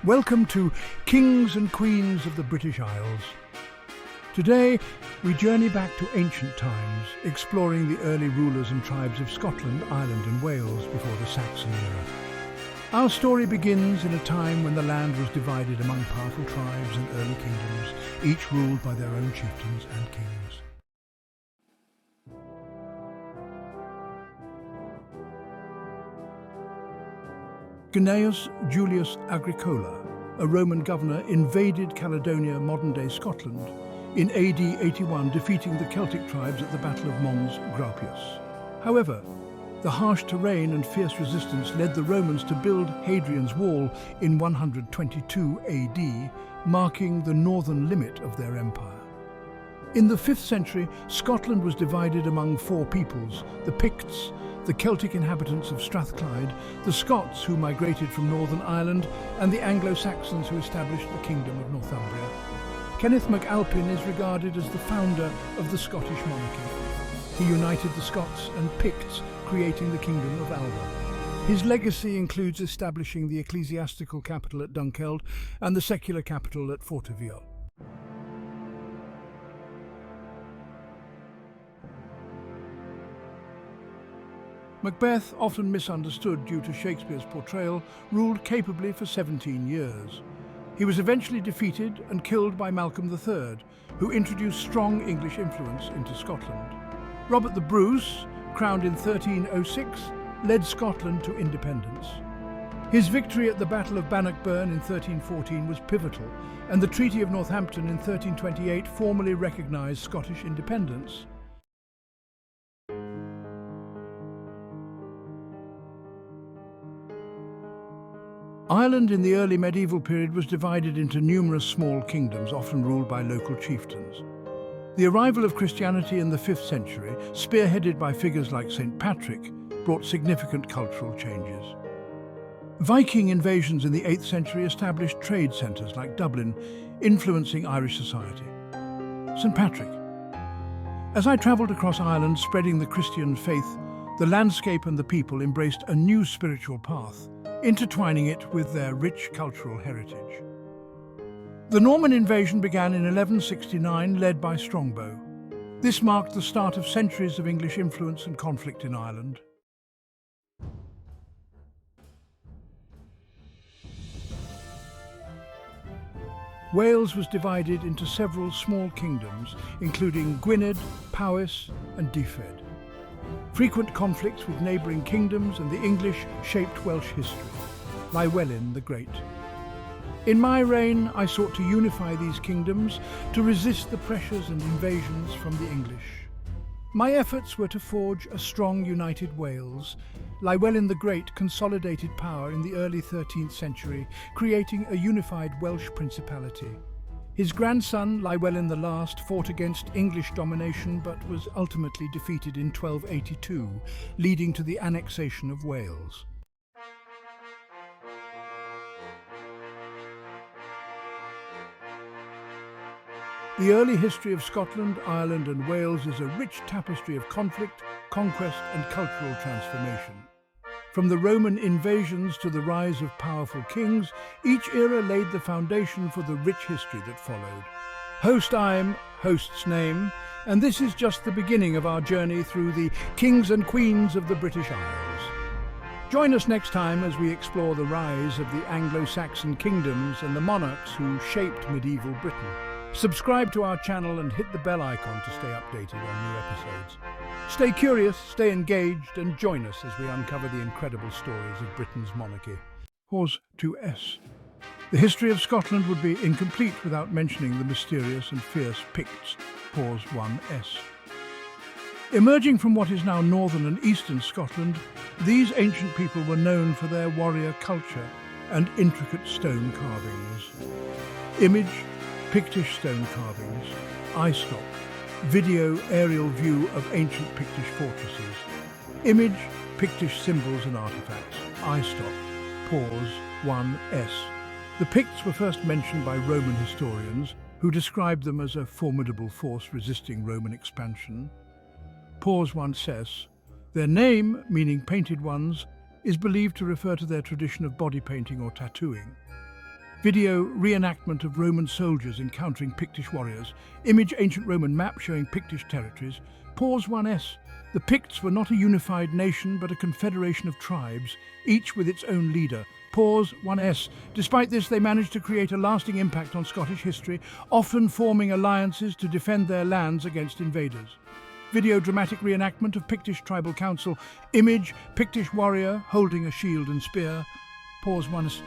Welcome to Kings and Queens of the British Isles. Today, we journey back to ancient times, exploring the early rulers and tribes of Scotland, Ireland and Wales before the Saxon era. Our story begins in a time when the land was divided among powerful tribes and early kingdoms, each ruled by their own chieftains and kings. Gnaeus Julius Agricola, a Roman governor, invaded Caledonia, modern-day Scotland, in AD 81, defeating the Celtic tribes at the Battle of Mons Graupius. However, the harsh terrain and fierce resistance led the Romans to build Hadrian's Wall in 122 AD, marking the northern limit of their empire. In the 5th century, Scotland was divided among four peoples: the Picts, the Celtic inhabitants of Strathclyde, the Scots who migrated from Northern Ireland, and the Anglo-Saxons who established the Kingdom of Northumbria. Kenneth MacAlpin is regarded as the founder of the Scottish monarchy. He united the Scots and Picts, creating the Kingdom of Alba. His legacy includes establishing the ecclesiastical capital at Dunkeld and the secular capital at Forteville. Macbeth, often misunderstood due to Shakespeare's portrayal, ruled capably for 17 years. He was eventually defeated and killed by Malcolm III, who introduced strong English influence into Scotland. Robert the Bruce, crowned in 1306, led Scotland to independence. His victory at the Battle of Bannockburn in 1314 was pivotal, and the Treaty of Northampton in 1328 formally recognised Scottish independence. Ireland in the early medieval period was divided into numerous small kingdoms, often ruled by local chieftains. The arrival of Christianity in the 5th century, spearheaded by figures like St. Patrick, brought significant cultural changes. Viking invasions in the 8th century established trade centres like Dublin, influencing Irish society. St. Patrick. As I travelled across Ireland spreading the Christian faith, the landscape and the people embraced a new spiritual path, intertwining it with their rich cultural heritage. The Norman invasion began in 1169, led by Strongbow. This marked the start of centuries of English influence and conflict in Ireland. Wales was divided into several small kingdoms, including Gwynedd, Powys and Dyfed. Frequent conflicts with neighbouring kingdoms and the English shaped Welsh history. Llywelyn the Great. In my reign, I sought to unify these kingdoms to resist the pressures and invasions from the English. My efforts were to forge a strong, united Wales. Llywelyn the Great consolidated power in the early 13th century, creating a unified Welsh principality. His grandson, Llywelyn the Last, fought against English domination but was ultimately defeated in 1282, leading to the annexation of Wales. The early history of Scotland, Ireland and Wales is a rich tapestry of conflict, conquest and cultural transformation. From the Roman invasions to the rise of powerful kings, each era laid the foundation for the rich history that followed. Host I'm, host's name, and this is just the beginning of our journey through the kings and queens of the British Isles. Join us next time as we explore the rise of the Anglo-Saxon kingdoms and the monarchs who shaped medieval Britain. Subscribe to our channel and hit the bell icon to stay updated on new episodes. Stay curious, stay engaged, and join us as we uncover the incredible stories of Britain's monarchy. Pause to S. The history of Scotland would be incomplete without mentioning the mysterious and fierce Picts. Pause 1S. Emerging from what is now northern and eastern Scotland, these ancient people were known for their warrior culture and intricate stone carvings. Image: Pictish stone carvings. Eye stock. Video aerial view of ancient Pictish fortresses. Image: Pictish symbols and artifacts. Eye stock. Pause 1S. The Picts were first mentioned by Roman historians, who described them as a formidable force resisting Roman expansion. Pause 1S. Their name, meaning painted ones, is believed to refer to their tradition of body painting or tattooing. Video reenactment of Roman soldiers encountering Pictish warriors. Image ancient Roman map showing Pictish territories. Pause 1S. The Picts were not a unified nation but a confederation of tribes, each with its own leader. Pause 1S. Despite this, they managed to create a lasting impact on Scottish history, often forming alliances to defend their lands against invaders. Video dramatic reenactment of Pictish tribal council. Image Pictish warrior holding a shield and spear. Pause 1S.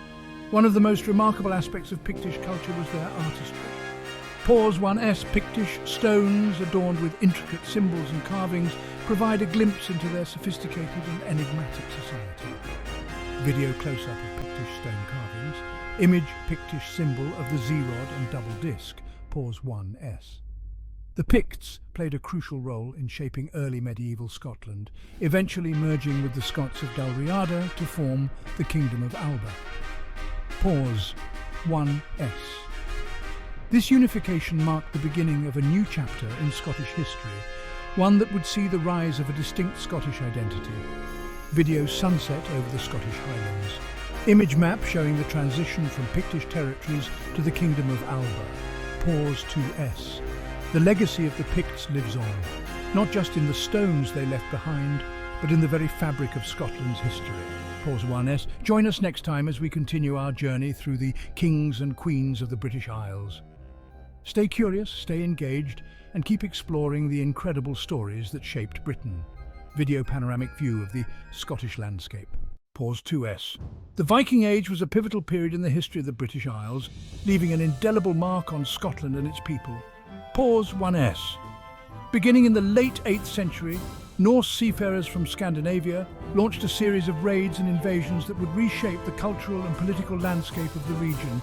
One of the most remarkable aspects of Pictish culture was their artistry. Pause 1S. Pictish stones adorned with intricate symbols and carvings provide a glimpse into their sophisticated and enigmatic society. Video close-up of Pictish stone carvings. Image Pictish symbol of the Z-rod and double disc. Pause 1S. The Picts played a crucial role in shaping early medieval Scotland, eventually merging with the Scots of Dalriada to form the Kingdom of Alba. Pause 1S. This unification marked the beginning of a new chapter in Scottish history, one that would see the rise of a distinct Scottish identity. Video sunset over the Scottish Highlands. Image map showing the transition from Pictish territories to the Kingdom of Alba. Pause 2S. The legacy of the Picts lives on, not just in the stones they left behind, but in the very fabric of Scotland's history. Pause 1S. Join us next time as we continue our journey through the kings and queens of the British Isles. Stay curious, stay engaged, and keep exploring the incredible stories that shaped Britain. Video panoramic view of the Scottish landscape. Pause 2S. The Viking Age was a pivotal period in the history of the British Isles, leaving an indelible mark on Scotland and its people. Pause 1S. Beginning in the late 8th century, Norse seafarers from Scandinavia launched a series of raids and invasions that would reshape the cultural and political landscape of the region.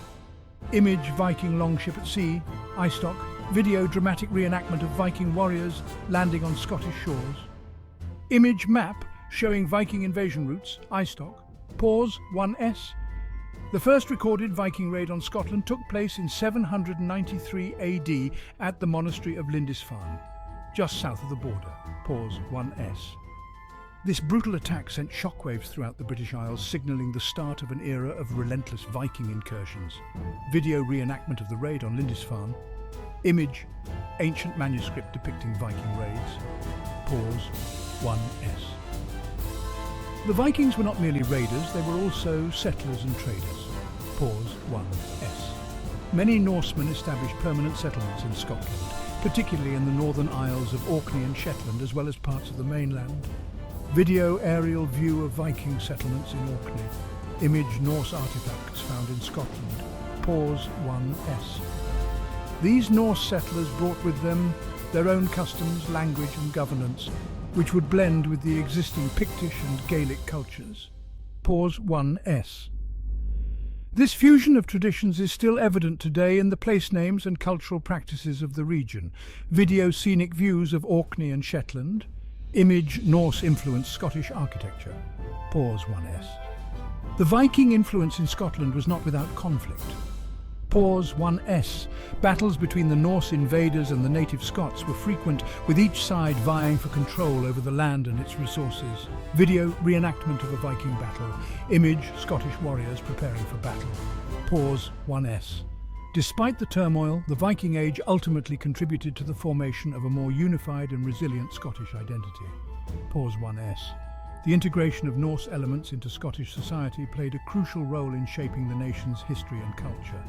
Image Viking longship at sea, Istock. Video dramatic reenactment of Viking warriors landing on Scottish shores. Image map showing Viking invasion routes, Istock. Pause 1S. The first recorded Viking raid on Scotland took place in 793 AD at the monastery of Lindisfarne, just south of the border. Pause 1S. This brutal attack sent shockwaves throughout the British Isles, signalling the start of an era of relentless Viking incursions. Video reenactment of the raid on Lindisfarne. Image ancient manuscript depicting Viking raids. Pause 1S. The Vikings were not merely raiders, they were also settlers and traders. Pause 1S. Many Norsemen established permanent settlements in Scotland, particularly in the northern isles of Orkney and Shetland, as well as parts of the mainland. Video aerial view of Viking settlements in Orkney. Image Norse artifacts found in Scotland. Pause 1S. These Norse settlers brought with them their own customs, language and governance, which would blend with the existing Pictish and Gaelic cultures. Pause 1S. This fusion of traditions is still evident today in the place names and cultural practices of the region. Video scenic views of Orkney and Shetland. Image Norse-influenced Scottish architecture. Pause 1S. The Viking influence in Scotland was not without conflict. Pause 1S. Battles between the Norse invaders and the native Scots were frequent, with each side vying for control over the land and its resources. Video reenactment of a Viking battle. Image Scottish warriors preparing for battle. Pause 1S. Despite the turmoil, the Viking Age ultimately contributed to the formation of a more unified and resilient Scottish identity. Pause 1S. The integration of Norse elements into Scottish society played a crucial role in shaping the nation's history and culture.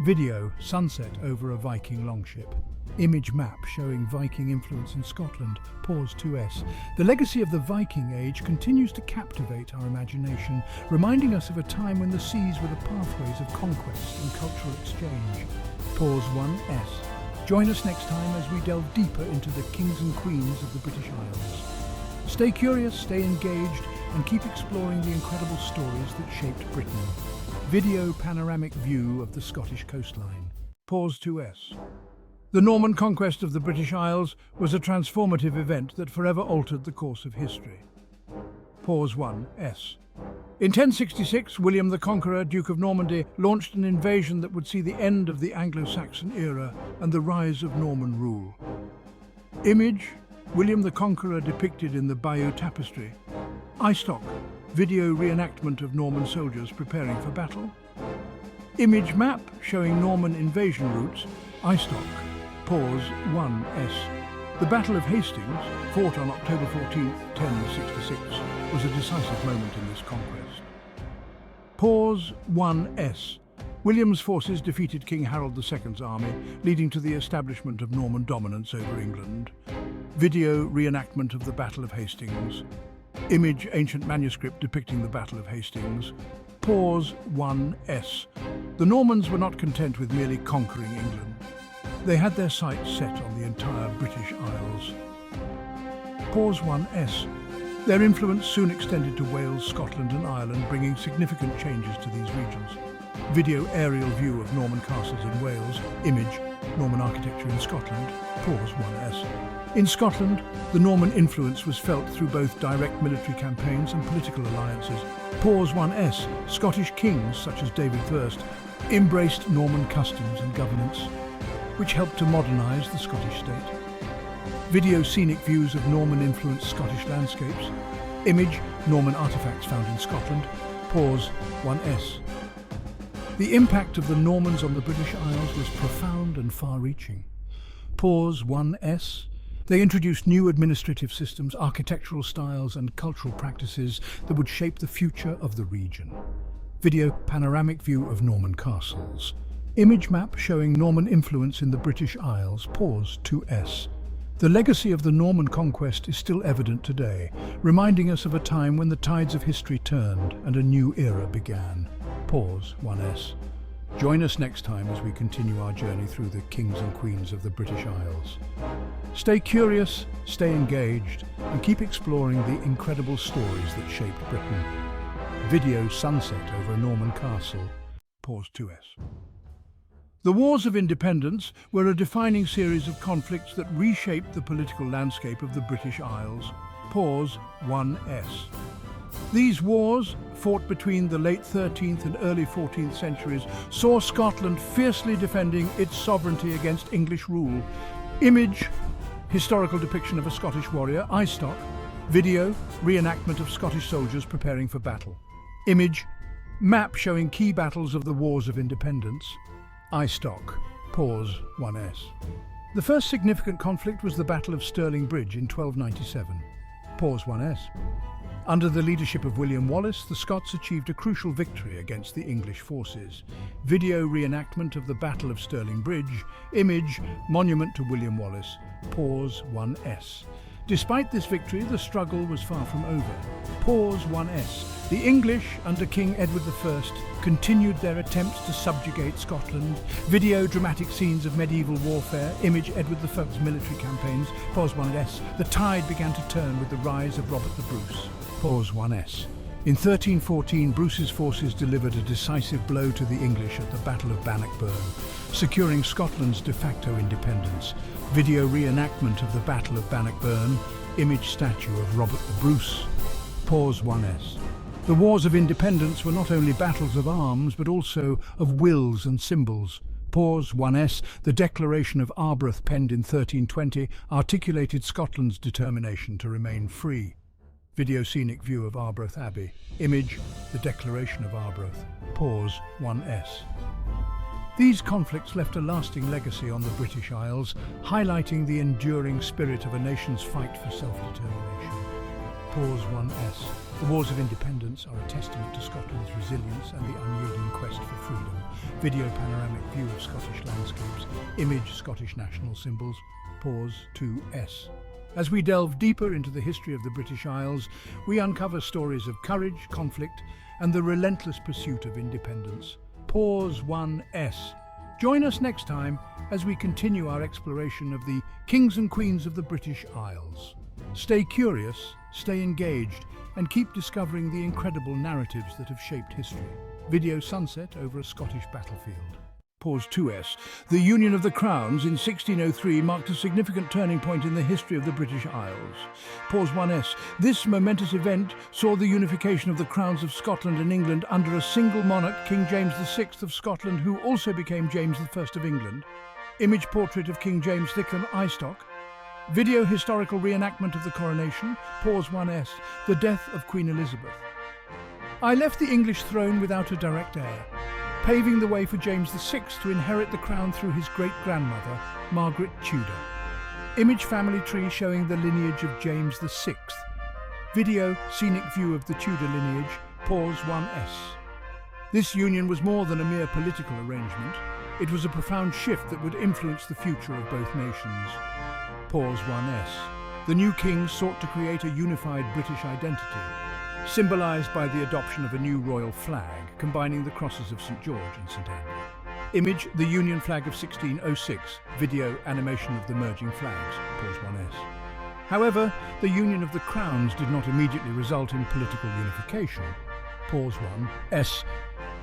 Video sunset over a Viking longship. Image map showing Viking influence in Scotland. Pause 2S. The legacy of the Viking Age continues to captivate our imagination, reminding us of a time when the seas were the pathways of conquest and cultural exchange. Pause 1S. Join us next time as we delve deeper into the kings and queens of the British Isles. Stay curious, stay engaged, and keep exploring the incredible stories that shaped Britain. Video panoramic view of the Scottish coastline. Pause 2S. The Norman conquest of the British Isles was a transformative event that forever altered the course of history. Pause 1S. In 1066, William the Conqueror, Duke of Normandy, launched an invasion that would see the end of the Anglo-Saxon era and the rise of Norman rule. Image William the Conqueror depicted in the Bayeux Tapestry. Istock. Video reenactment of Norman soldiers preparing for battle. Image map showing Norman invasion routes, Istock, pause 1S. The Battle of Hastings, fought on October 14, 1066, was a decisive moment in this conquest. Pause 1S. William's forces defeated King Harold II's army, leading to the establishment of Norman dominance over England. Video reenactment of the Battle of Hastings. Image ancient manuscript depicting the Battle of Hastings. Pause 1S. The Normans were not content with merely conquering England. They had their sights set on the entire British Isles. Pause 1S. Their influence soon extended to Wales, Scotland and Ireland, bringing significant changes to these regions. Video aerial view of Norman castles in Wales. Image Norman architecture in Scotland. Pause 1S. In Scotland, the Norman influence was felt through both direct military campaigns and political alliances. Pause 1S. Scottish kings, such as David I, embraced Norman customs and governance, which helped to modernise the Scottish state. Video scenic views of Norman-influenced Scottish landscapes. Image Norman artefacts found in Scotland. Pause 1S. The impact of the Normans on the British Isles was profound and far-reaching. Pause 1S. They introduced new administrative systems, architectural styles and cultural practices that would shape the future of the region. Video panoramic view of Norman castles. Image map showing Norman influence in the British Isles. Pause 2S. The legacy of the Norman conquest is still evident today, reminding us of a time when the tides of history turned and a new era began. Pause 1S. Join us next time as we continue our journey through the kings and queens of the British Isles. Stay curious, stay engaged, and keep exploring the incredible stories that shaped Britain. Video sunset over a Norman castle. Pause 2S. The Wars of Independence were a defining series of conflicts that reshaped the political landscape of the British Isles. Pause 1S. These wars, fought between the late 13th and early 14th centuries, saw Scotland fiercely defending its sovereignty against English rule. Image, historical depiction of a Scottish warrior, Istock. Video, reenactment of Scottish soldiers preparing for battle. Image, map showing key battles of the Wars of Independence. Istock, pause 1S. The first significant conflict was the Battle of Stirling Bridge in 1297. Pause 1S. Under the leadership of William Wallace, the Scots achieved a crucial victory against the English forces. Video reenactment of the Battle of Stirling Bridge. Image, monument to William Wallace. Pause 1S. Despite this victory, the struggle was far from over. Pause 1S. The English, under King Edward I, continued their attempts to subjugate Scotland. Video dramatic scenes of medieval warfare. Image Edward I's military campaigns. Pause 1S. The tide began to turn with the rise of Robert the Bruce. Pause 1S. In 1314, Bruce's forces delivered a decisive blow to the English at the Battle of Bannockburn, securing Scotland's de facto independence. Video reenactment of the Battle of Bannockburn. Image statue of Robert the Bruce. Pause 1S. The Wars of Independence were not only battles of arms, but also of wills and symbols. Pause 1S. The Declaration of Arbroath, penned in 1320, articulated Scotland's determination to remain free. Video scenic view of Arbroath Abbey. Image, the Declaration of Arbroath. Pause 1S. These conflicts left a lasting legacy on the British Isles, highlighting the enduring spirit of a nation's fight for self-determination. Pause 1S. The Wars of Independence are a testament to Scotland's resilience and the unyielding quest for freedom. Video panoramic view of Scottish landscapes. Image Scottish national symbols. Pause 2S. As we delve deeper into the history of the British Isles, we uncover stories of courage, conflict, and the relentless pursuit of independence. Pause 1S. Join us next time as we continue our exploration of the kings and queens of the British Isles. Stay curious, stay engaged, and keep discovering the incredible narratives that have shaped history. Video sunset over a Scottish battlefield. Pause 2S. The Union of the Crowns in 1603 marked a significant turning point in the history of the British Isles. Pause 1S. This momentous event saw the unification of the crowns of Scotland and England under a single monarch, King James VI of Scotland, who also became James I of England. Image portrait of King James Thickham, Istock. Video historical reenactment of the coronation. Pause 1S. The death of Queen Elizabeth. I left the English throne without a direct heir. paving the way for James VI to inherit the crown through his great-grandmother, Margaret Tudor. Image family tree showing the lineage of James VI. Video scenic view of the Tudor lineage, pause 1s. This union was more than a mere political arrangement. It was a profound shift that would influence the future of both nations. Pause 1s. The new king sought to create a unified British identity, symbolised by the adoption of a new royal flag, combining the crosses of St George and St Andrew. Image, the Union flag of 1606. Video, animation of the merging flags. Pause 1s. However, the union of the crowns did not immediately result in political unification. Pause 1s.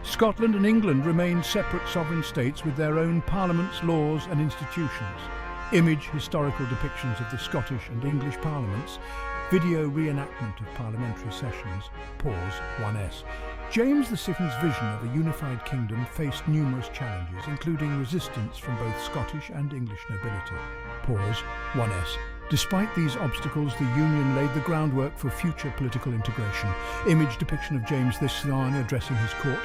Scotland and England remained separate sovereign states with their own parliaments, laws and institutions. Image, historical depictions of the Scottish and English parliaments. Video, reenactment of parliamentary sessions. Pause 1s. James VI's vision of a unified kingdom faced numerous challenges, including resistance from both Scottish and English nobility. Pause 1s. Despite these obstacles, the union laid the groundwork for future political integration. Image, depiction of James VI addressing his court.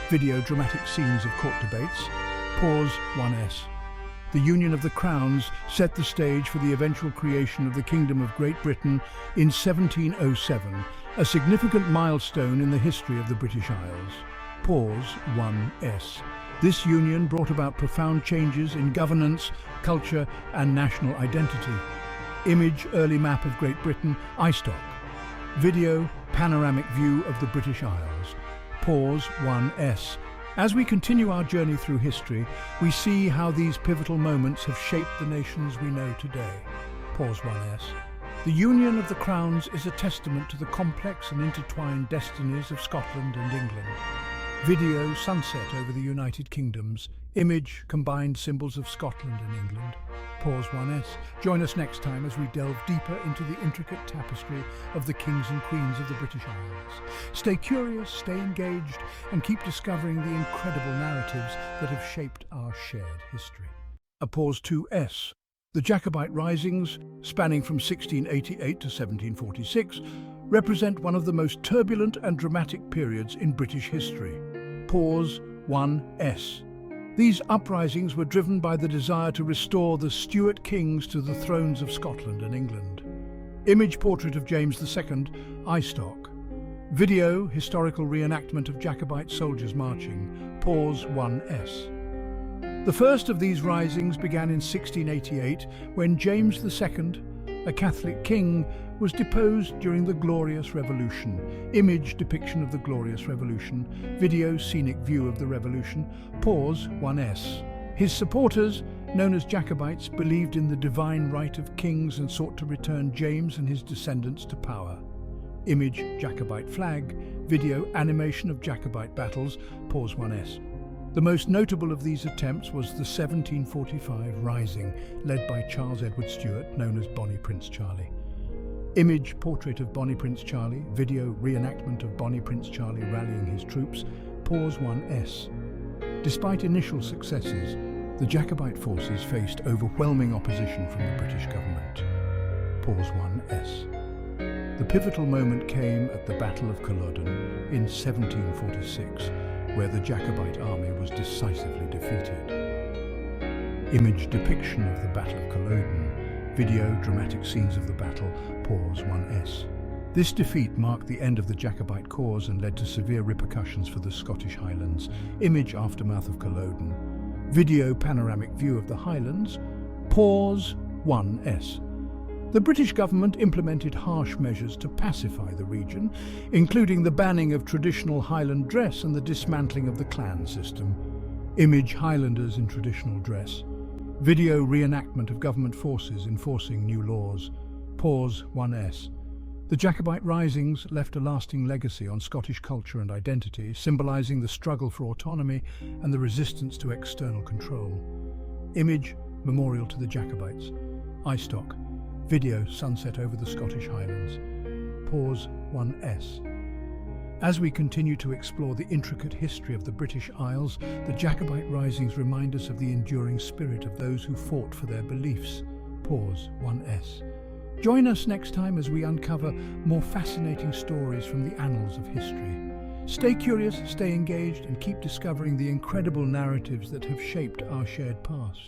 Video, dramatic scenes of court debates. Pause 1s. The union of the crowns set the stage for the eventual creation of the Kingdom of Great Britain in 1707, a significant milestone in the history of the British Isles. Pause 1s. This union brought about profound changes in governance, culture and national identity. Image, early map of Great Britain, iStock. Video, panoramic view of the British Isles. Pause 1s. As we continue our journey through history, we see how these pivotal moments have shaped the nations we know today. Pause 1s. The union of the crowns is a testament to the complex and intertwined destinies of Scotland and England. Video, sunset over the United Kingdoms. Image, combined symbols of Scotland and England. Pause 1s. Join us next time as we delve deeper into the intricate tapestry of the kings and queens of the British Isles. Stay curious, stay engaged, and keep discovering the incredible narratives that have shaped our shared history. A pause 2s. The Jacobite risings, spanning from 1688 to 1746, represent one of the most turbulent and dramatic periods in British history. Pause 1s. These uprisings were driven by the desire to restore the Stuart kings to the thrones of Scotland and England. Image, portrait of James II, iStock. Video, historical reenactment of Jacobite soldiers marching. Pause 1s. The first of these risings began in 1688 when James II, a Catholic king, was deposed during the Glorious Revolution. Image, depiction of the Glorious Revolution. Video, scenic view of the revolution. Pause 1s. His supporters, known as Jacobites, believed in the divine right of kings and sought to return James and his descendants to power. Image, Jacobite flag. Video, animation of Jacobite battles. Pause 1s. The most notable of these attempts was the 1745 Rising, led by Charles Edward Stuart, known as Bonnie Prince Charlie. Image, portrait of Bonnie Prince Charlie. Video, reenactment of Bonnie Prince Charlie rallying his troops. Pause 1s. Despite initial successes, the Jacobite forces faced overwhelming opposition from the British government. Pause 1s. The pivotal moment came at the Battle of Culloden in 1746, where the Jacobite army was decisively defeated. Image, depiction of the Battle of Culloden. Video, dramatic scenes of the battle. Pause 1s. This defeat marked the end of the Jacobite cause and led to severe repercussions for the Scottish Highlands. Image, aftermath of Culloden. Video, panoramic view of the Highlands. Pause 1s. The British government implemented harsh measures to pacify the region, including the banning of traditional Highland dress and the dismantling of the clan system. Image, Highlanders in traditional dress. Video, reenactment of government forces enforcing new laws. Pause 1s. The Jacobite risings left a lasting legacy on Scottish culture and identity, symbolising the struggle for autonomy and the resistance to external control. Image, memorial to the Jacobites. iStock. Video, sunset over the Scottish Highlands. Pause 1s. As we continue to explore the intricate history of the British Isles, the Jacobite risings remind us of the enduring spirit of those who fought for their beliefs. Pause 1s. Join us next time as we uncover more fascinating stories from the annals of history. Stay curious, stay engaged, and keep discovering the incredible narratives that have shaped our shared past.